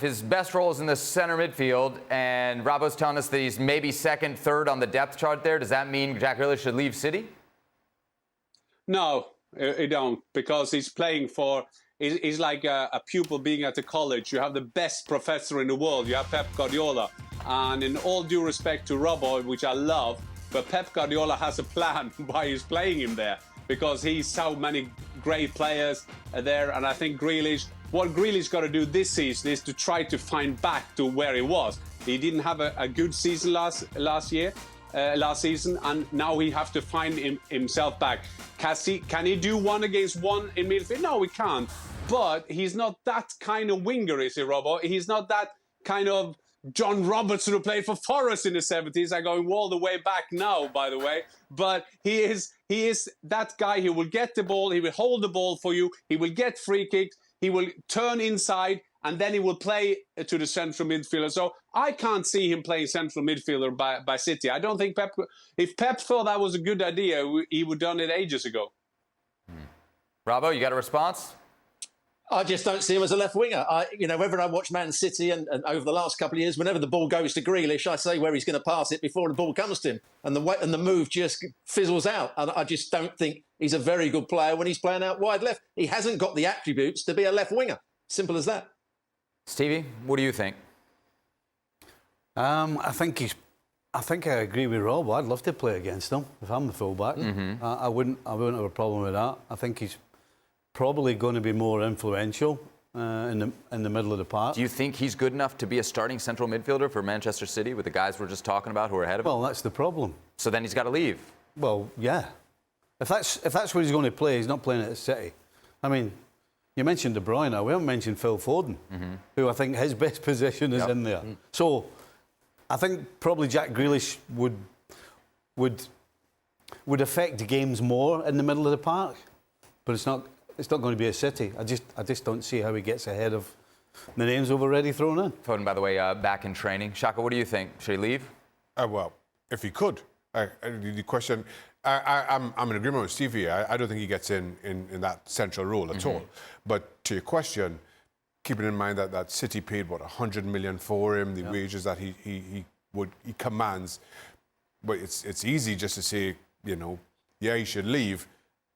his best role is in the center midfield, and Robbo's telling us that he's maybe second, third on the depth chart there, does that mean Jack Grealish should leave City? No, I don't, because he's playing for... He's like a pupil being at a college. You have the best professor in the world. You have Pep Guardiola. And in all due respect to Robbo, which I love, but Pep Guardiola has a plan why he's playing him there, because he's so many great players there. And I think what Grealish got to do this season is to try to find back to where he was. He didn't have a good season last season, and now he have to find himself back. Can he do one against one in midfield? No, he can't. But he's not that kind of winger, is he, Robbo? He's not that kind of John Robertson who played for Forest in the 70s. I'm going all the way back now, by the way. But he is that guy who will get the ball, he will hold the ball for you, he will get free kicks, he will turn inside, and then he will play to the central midfielder. So I can't see him playing central midfielder by City. I don't think if Pep thought that was a good idea, he would have done it ages ago. Robbo, you got a response? I just don't see him as a left winger. Whether I watch Man City and over the last couple of years, whenever the ball goes to Grealish, I say where he's going to pass it before the ball comes to him, and the move just fizzles out. And I just don't think he's a very good player when he's playing out wide left. He hasn't got the attributes to be a left winger. Simple as that. Stevie, what do you think? I think I agree with Rob. I'd love to play against him if I'm the fullback. I wouldn't have a problem with that. I think he's probably going to be more influential in the middle of the park. Do you think he's good enough to be a starting central midfielder for Manchester City with the guys we're just talking about who are ahead of him? Well, that's the problem. So then he's got to leave. Well, yeah. If that's where he's going to play, he's not playing at City. I mean, you mentioned De Bruyne. We haven't mentioned Phil Foden, who I think his best position is in there. So I think probably Jack Grealish would affect games more in the middle of the park, but it's not going to be a City. I just don't see how he gets ahead of the names we've already thrown in. Foden, by the way, back in training. Shaka, what do you think? Should he leave? Well, if he could. The question, I'm in agreement with Stevie. I don't think he gets in that central role at all. But to your question, keeping in mind that City paid, 100 million for him, the wages that he commands. But it's easy just to say, yeah, he should leave,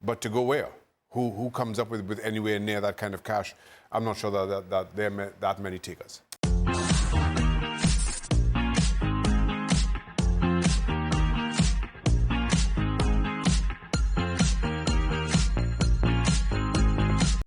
but to go where? Who comes up with anywhere near that kind of cash? I'm not sure that there are that many takers.